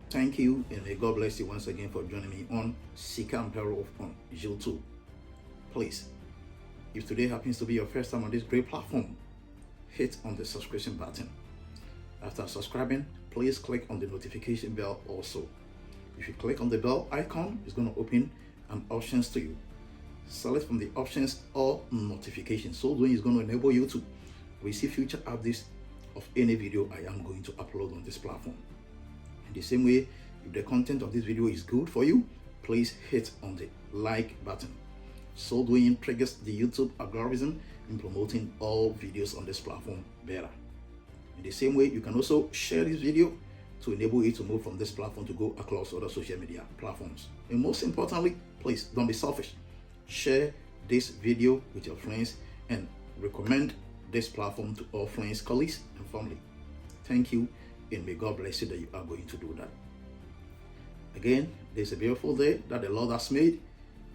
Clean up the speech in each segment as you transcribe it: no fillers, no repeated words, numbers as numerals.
Thank you, and may God bless you once again for joining me on Seeker and Peril on YouTube. Please, if today happens to be your first time on this great platform, hit on the subscription button. After subscribing, please click on the notification bell also. If you click on the bell icon, it's going to open an options to you. Select from the options or notifications. So doing is going to enable you to receive future updates of any video I am going to upload on this platform. In the same way, if the content of this video is good for you, please hit on the like button. So doing triggers the YouTube algorithm in promoting all videos on this platform better. In the same way, you can also share this video to enable you to move from this platform to go across other social media platforms. And most importantly, please don't be selfish. Share this video with your friends and recommend this platform to all friends, colleagues, and family. Thank you, and may God bless you that you are going to do that. Again, this is a beautiful day that the Lord has made.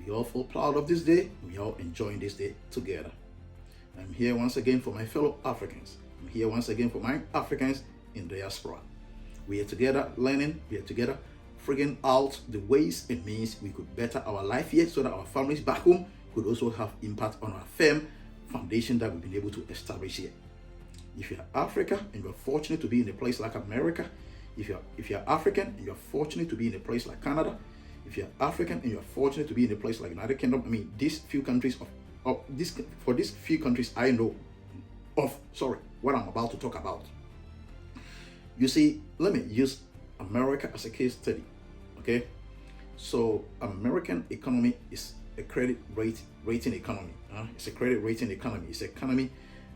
We all feel proud of this day. We are all enjoying this day together. I'm here once again for my fellow Africans. I'm here once again for my Africans in Diaspora. We are together learning. We are together figuring out the ways and means we could better our life here so that our families back home could also have impact on our firm foundation that we've been able to establish here. If you're Africa and you're fortunate to be in a place like America, if you're African and you're fortunate to be in a place like Canada, if you're African and you're fortunate to be in a place like United Kingdom, these few countries for these few countries I know of, what I'm about to talk about. You see, let me use America as a case study. Okay, so American economy is a credit rating economy. It's a credit rating economy. It's an economy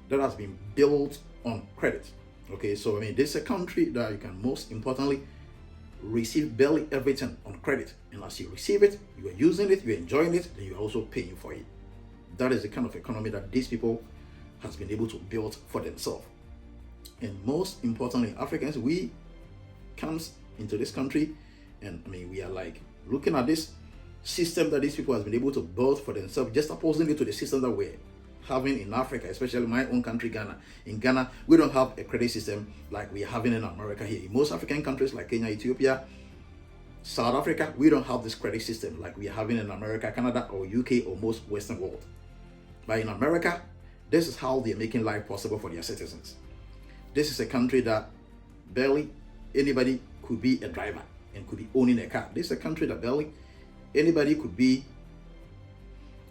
that has been built on credit. Okay, so this is a country that you can most importantly receive barely everything on credit, and as you receive it, you are using it, you're enjoying it, then you're also paying for it. That is the kind of economy that these people has been able to build for themselves. And most importantly, Africans, we comes into this country, and we are like looking at this system that these people has been able to build for themselves, just opposing it to the system that we're having in Africa, especially my own country, Ghana. In Ghana, we don't have a credit system like we are having in America here. In most African countries like Kenya, Ethiopia, South Africa, we don't have this credit system like we are having in America, Canada, or UK, or most Western world. But in America, this is how they're making life possible for their citizens. This is a country that barely anybody could be a driver and could be owning a car. This is a country that barely anybody could be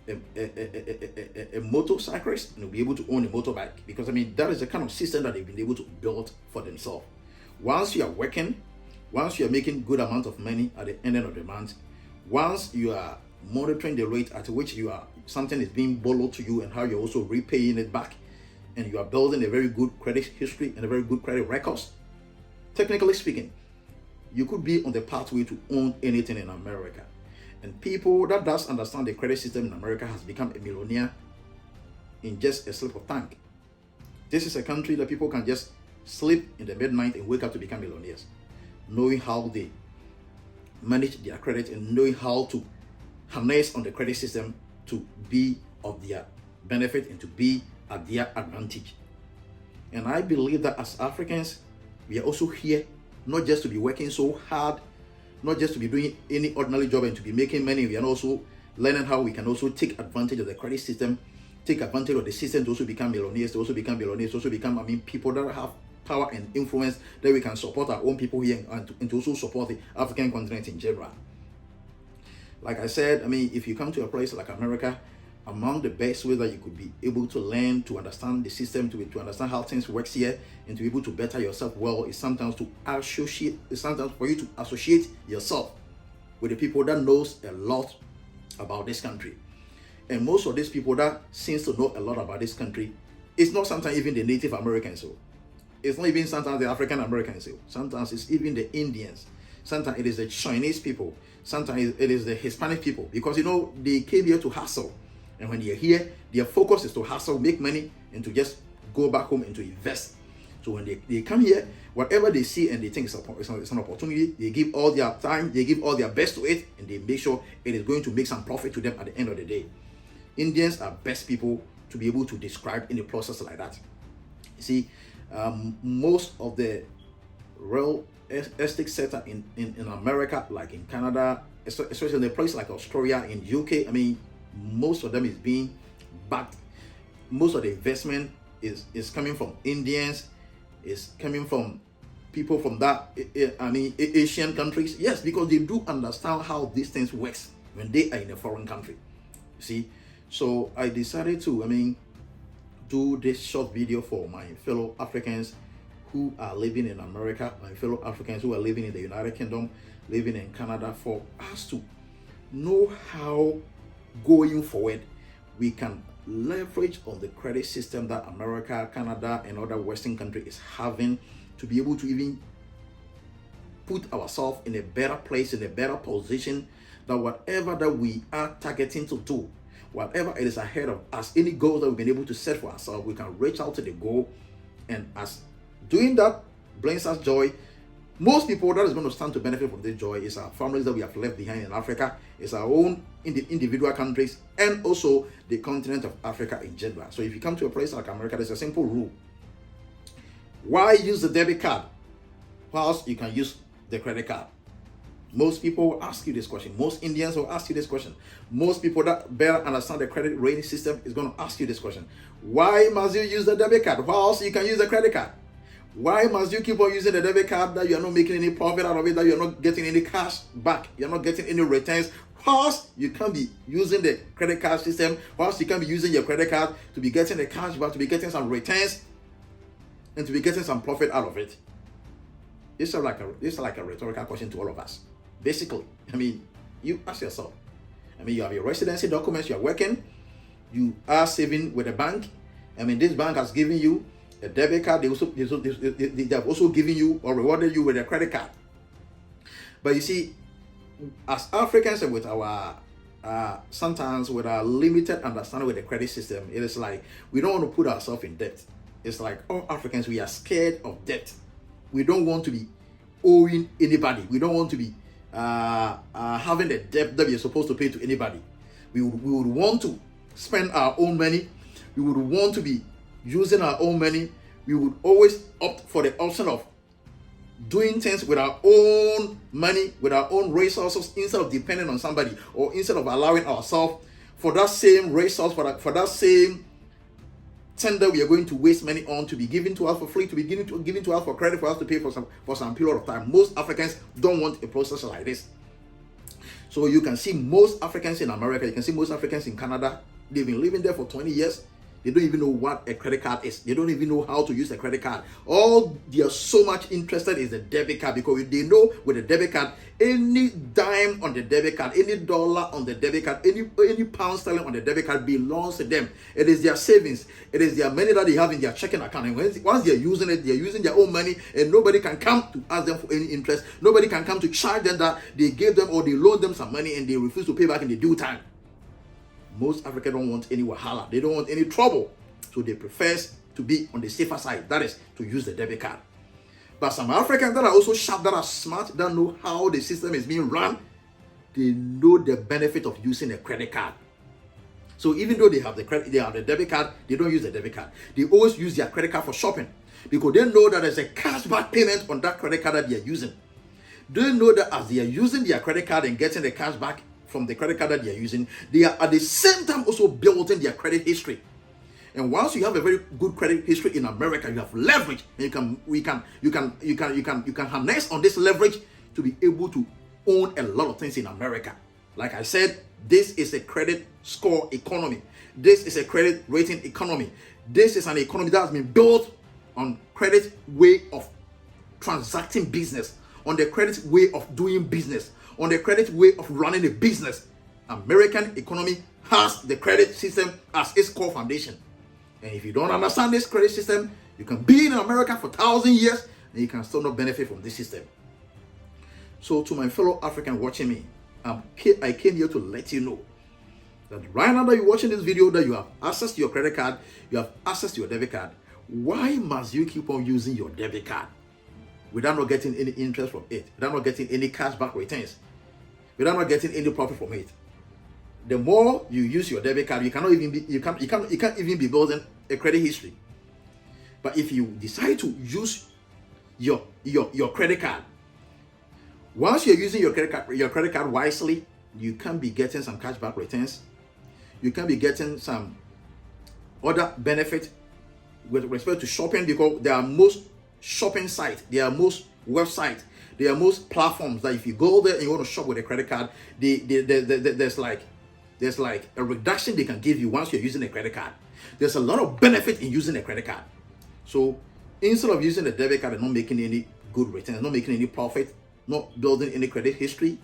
a motorcyclist and be able to own a motorbike, because that is the kind of system that they've been able to build for themselves. Once you are working, once you are making good amount of money at the end of the month, once you are monitoring the rate at which something is being borrowed to you and how you're also repaying it back, and you are building a very good credit history and a very good credit records, technically speaking, you could be on the pathway to own anything in America. And people that does understand the credit system in America has become a millionaire in just a slip of tongue. This is a country that people can just sleep in the midnight and wake up to become millionaires, knowing how they manage their credit and knowing how to harness on the credit system to be of their benefit and to be at their advantage. And I believe that as Africans, we are also here not just to be working so hard, not just to be doing any ordinary job and to be making money. We are also learning how we can also take advantage of the credit system, take advantage of the system to also become millionaires, to also become people that have power and influence, that we can support our own people here and to also support the African continent in general. Like I said, if you come to a place like America, among the best ways that you could be able to learn, to understand the system, to understand how things works here, and to be able to better yourself well, is sometimes for you to associate yourself with the people that knows a lot about this country. And most of these people that seems to know a lot about this country, it's not sometimes even the Native Americans, so it's not even sometimes the African Americans, so sometimes it's even the Indians, sometimes it is the Chinese people, sometimes it is the Hispanic people, because they came here to hustle. And when they're here, their focus is to hustle, make money, and to just go back home and to invest. So when they come here, whatever they see and they think it's an opportunity, they give all their time, they give all their best to it, and they make sure it is going to make some profit to them at the end of the day. Indians are best people to be able to describe in a process like that. You see, most of the real estate sector in America, like in Canada, especially in a place like Australia, in UK. I mean, most of them is being backed. Most of the investment is coming from Indians, is coming from people from that, I mean, Asian countries. Yes, because they do understand how these things works when they are in a foreign country. See, so I decided to, I mean, do this short video for my fellow Africans who are living in America, my fellow Africans who are living in the United Kingdom, living in Canada, for us to know how going forward we can leverage on the credit system that America, Canada, and other Western countries is having, to be able to even put ourselves in a better place, in a better position, that whatever that we are targeting to do, whatever it is ahead of us, any goals that we've been able to set for ourselves, we can reach out to the goal. And as doing that brings us joy, most people that is going to stand to benefit from this joy is our families that we have left behind in Africa, is our own individual countries, and also the continent of Africa in general. So if you come to a place like America, there's a simple rule. Why use the debit card whilst you can use the credit card? Most people will ask you this question. Most Indians will ask you this question. Most people that better understand the credit rating system is going to ask you this question. Why must you use the debit card whilst you can use the credit card? Why must you keep on using the debit card that you are not making any profit out of it, that you are not getting any cash back, you're not getting any returns, whilst you can be using the credit card system, whilst you can be using your credit card to be getting the cash back, to be getting some returns, and to be getting some profit out of it? It's like a rhetorical question to all of us. Basically, I mean, you ask yourself. I mean, you have your residency documents, you are working, you are saving with a bank. I mean, this bank has given you a debit card. They have also given you or rewarded you with a credit card. But you see, as Africans and with our sometimes with our limited understanding with the credit system, it is like we don't want to put ourselves in debt. It's like all Africans, we are scared of debt. We don't want to be owing anybody. We don't want to be having the debt that we are supposed to pay to anybody. We would want to spend our own money. We would want to be using our own money. We would always opt for the option of doing things with our own money, with our own resources, instead of depending on somebody, or instead of allowing ourselves for that same resource, for that same thing that we are going to waste money on, to be given to us for free, to be given to us for credit, for us to pay for some period of time. Most Africans don't want a process like this. So you can see most Africans in America, you can see most Africans in Canada, they've been living there for 20 years. They don't even know what a credit card is. They don't even know how to use a credit card. All they are so much interested is the debit card, because they know with the debit card, any dime on the debit card, any dollar on the debit card, any pound sterling on the debit card belongs to them. It is their savings. It is their money that they have in their checking account. And once they're using it, they're using their own money, and nobody can come to ask them for any interest. Nobody can come to charge them that they gave them or they loaned them some money and they refuse to pay back in the due time. Most Africans don't want any wahala. They don't want any trouble. So they prefer to be on the safer side. That is to use the debit card. But some Africans that are also sharp, that are smart, that know how the system is being run, they know the benefit of using a credit card. So even though they have the debit card, they don't use the debit card. They always use their credit card for shopping, because they know that there's a cashback payment on that credit card that they are using. They know that as they are using their credit card and getting the cash back from the credit card that they are using, they are at the same time also building their credit history. And once you have a very good credit history in America, you have leverage, and you can harness on this leverage to be able to own a lot of things in America. Like I said, this is a credit score economy. This is a credit rating economy. This is an economy that has been built on credit way of transacting business, on the credit way of doing business, on the credit way of running a business. American economy has the credit system as its core foundation. And if you don't understand this credit system, you can be in America for 1,000 years and you can still not benefit from this system. So to my fellow African watching me, I came here to let you know that right now that you're watching this video, that you have access to your credit card, you have access to your debit card. Why must you keep on using your debit card without not getting any interest from it, without not getting any cashback returns, without not getting any profit from it? The more you use your debit card, you can't even be building a credit history. But if you decide to use your credit card, Once you're using your credit card wisely, you can be getting some cashback returns. You can be getting some other benefit with respect to shopping, because there are most shopping sites, there are most websites, there are most platforms that if you go there and you want to shop with a credit card, there's like a reduction they can give you once you're using a credit card. There's a lot of benefit in using a credit card. So instead of using a debit card and not making any good returns, not making any profit, not building any credit history,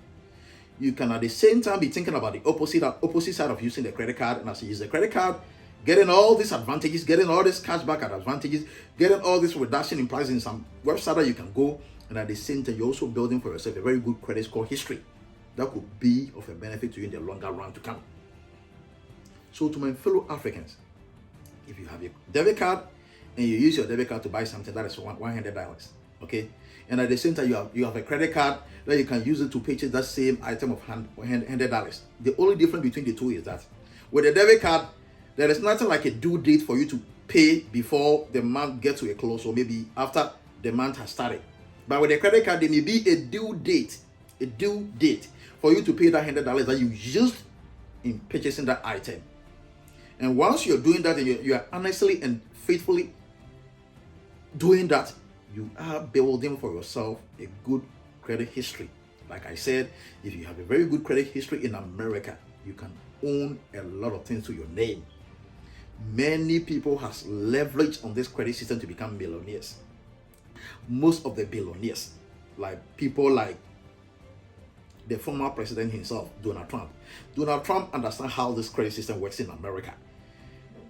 you can at the same time be thinking about the opposite side of using the credit card. And as you use the credit card, getting all these advantages, getting all this cashback advantages, getting all this reduction in price in some website that you can go, and at the same time you're also building for yourself a very good credit score history that could be of a benefit to you in the longer run to come. So to my fellow Africans, if you have a debit card and you use your debit card to buy something, that is $100, okay? And at the same time you have a credit card that you can use it to purchase that same item of $100. The only difference between the two is that with a debit card, there is nothing like a due date for you to pay before the month gets to a close, or maybe after the month has started. But with a credit card, there may be a due date for you to pay that $100 that you used in purchasing that item. And once you're doing that and you are honestly and faithfully doing that, you are building for yourself a good credit history. Like I said, if you have a very good credit history in America, you can own a lot of things to your name. Many people have leveraged on this credit system to become millionaires. Most of the billionaires, like people like the former president himself, Donald Trump. Donald Trump understands how this credit system works in America.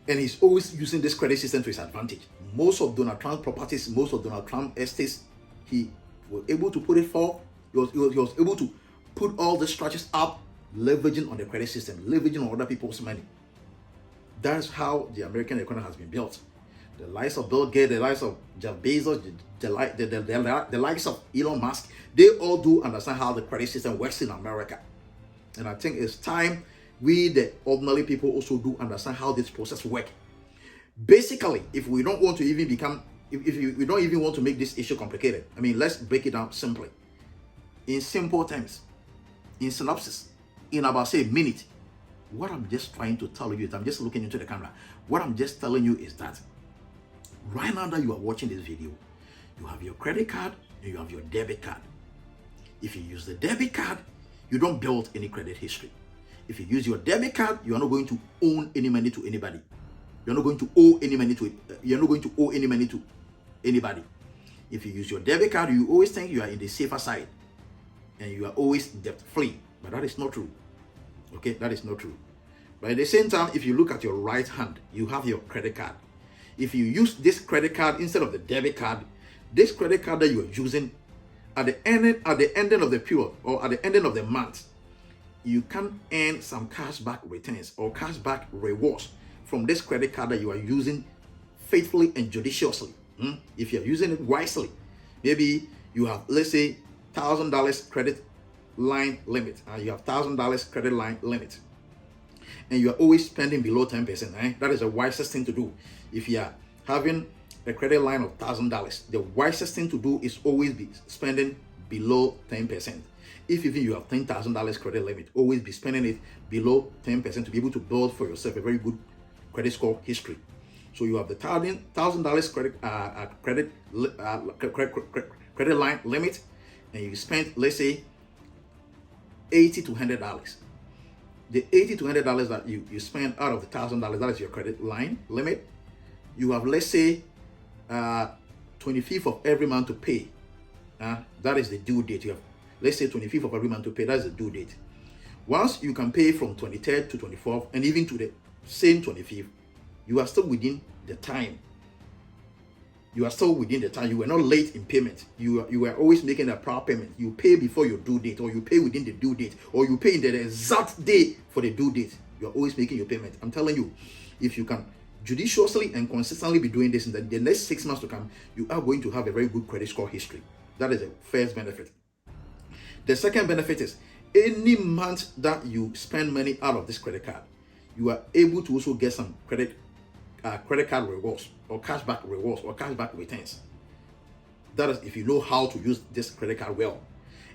And he's always using this credit system to his advantage. Most of Donald Trump's properties, most of Donald Trump's estates, he was able to put it for. He was able to put all the structures up, leveraging on the credit system, leveraging on other people's money. That's how the American economy has been built. The likes of Bill Gates, the likes of Jeff Bezos, the likes of Elon Musk, they all do understand how the credit system works in America. And I think it's time we, the ordinary people, also do understand how this process works. Basically, if we don't want to even become, if we don't even want to make this issue complicated, I mean, let's break it down simply. In simple terms, in synopsis, in about, say, a minute, what I'm just trying to tell you is, I'm just looking into the camera. What I'm just telling you is that right now that you are watching this video, you have your credit card and you have your debit card. If you use the debit card, you don't build any credit history. If you use your debit card, you are not going to own any money to anybody. You're not going to owe any money to anybody. If you use your debit card, you always think you are in the safer side and you are always debt free. But that is not true. Okay, that is not true. But at the same time, if you look at your right hand, you have your credit card. If you use this credit card instead of the debit card, this credit card that you are using, at the ending of the period or at the ending of the month, you can earn some cashback returns or cashback rewards from this credit card that you are using faithfully and judiciously. If you're using it wisely, maybe you have, let's say, $1,000 credit line limit. You have $1,000 credit line limit, and you are always spending below 10%. That is the wisest thing to do. If you are having a credit line of $1,000, the wisest thing to do is always be spending below 10%. If even you have $10,000 credit limit, always be spending it below 10% to be able to build for yourself a very good credit score history. So you have the $1,000 credit line limit, and you spend, let's say, $80 to $100. The $80 to $100 that you spend out of the $1,000, that is your credit line limit. You have, let's say, 25th of every month to pay. That is the due date. You have, let's say, 25th of every month to pay. That is the due date. Once you can pay from 23rd to 24th and even to the same 25th, you are still within the time. You are still within the time. You were not late in payment. You were always making a proper payment. You pay before your due date, or you pay within the due date, or you pay in the exact day for the due date. You are always making your payment. I'm telling you, if you can judiciously and consistently be doing this in the next 6 months to come, you are going to have a very good credit score history. That is the first benefit. The second benefit is any month that you spend money out of this credit card, you are able to also get some credit card rewards or cashback rewards or cashback returns. That is if you know how to use this credit card well.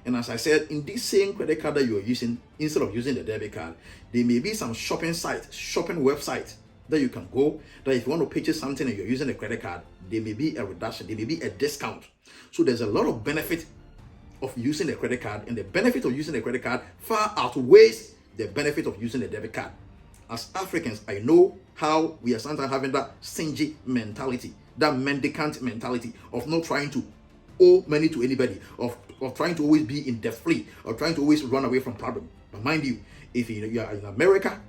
And as I said, in this same credit card that you are using, instead of using the debit card, there may be some shopping websites that you can go, that if you want to purchase something and you're using a credit card, there may be a reduction, there may be a discount. So there's a lot of benefit of using the credit card, and the benefit of using the credit card far outweighs the benefit of using the debit card. As Africans, I know how we are sometimes having that stingy mentality, that mendicant mentality of not trying to owe money to anybody, of trying to always be in debt free, or trying to always run away from problem. But mind you, if you are in America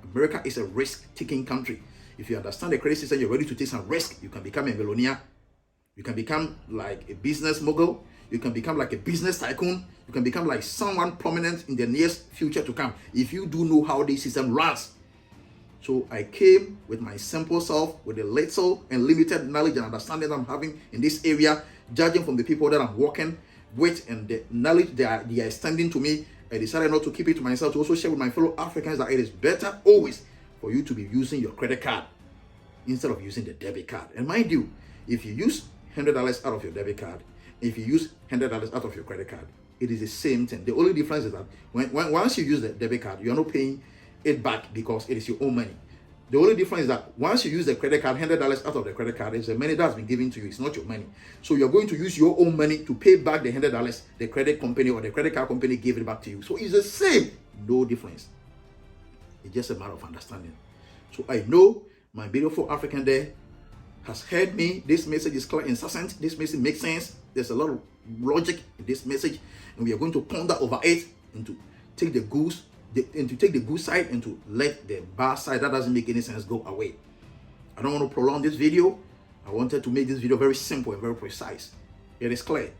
is a risk-taking country. If you understand the credit system, you're ready to take some risk. You can become a millionaire. You can become like a business mogul. You can become like a business tycoon. You can become like someone prominent in the nearest future to come if you do know how this system runs. So I came with my simple self, with the little and limited knowledge and understanding I'm having in this area, judging from the people that I'm working with and the knowledge they are extending to me. I decided not to keep it to myself, to also share with my fellow Africans that it is better always for you to be using your credit card instead of using the debit card. And mind you, if you use $100 out of your debit card, if you use $100 out of your credit card, it is the same thing. The only difference is that once you use the debit card, you are not paying it back because it is your own money. The only difference is that once you use the credit card, $100 out of the credit card is the money that's been given to you. It's not your money. So you're going to use your own money to pay back the $100 the credit company or the credit card company gave it back to you. So it's the same. No difference. It's just a matter of understanding. So I know my beautiful African there has heard me. This message is clear, incessant. This message makes sense. There's a lot of logic in this message, and we are going to ponder over it and to take the good side and to let the bad side that doesn't make any sense go away. I don't want to prolong this video. I wanted to make this video very simple and very precise. It is clear.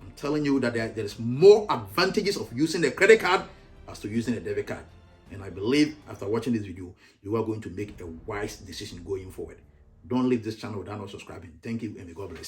I'm telling you that there is more advantages of using the credit card as to using a debit card. And I believe after watching this video, you are going to make a wise decision going forward. Don't leave this channel without not subscribing. Thank you, and may God bless.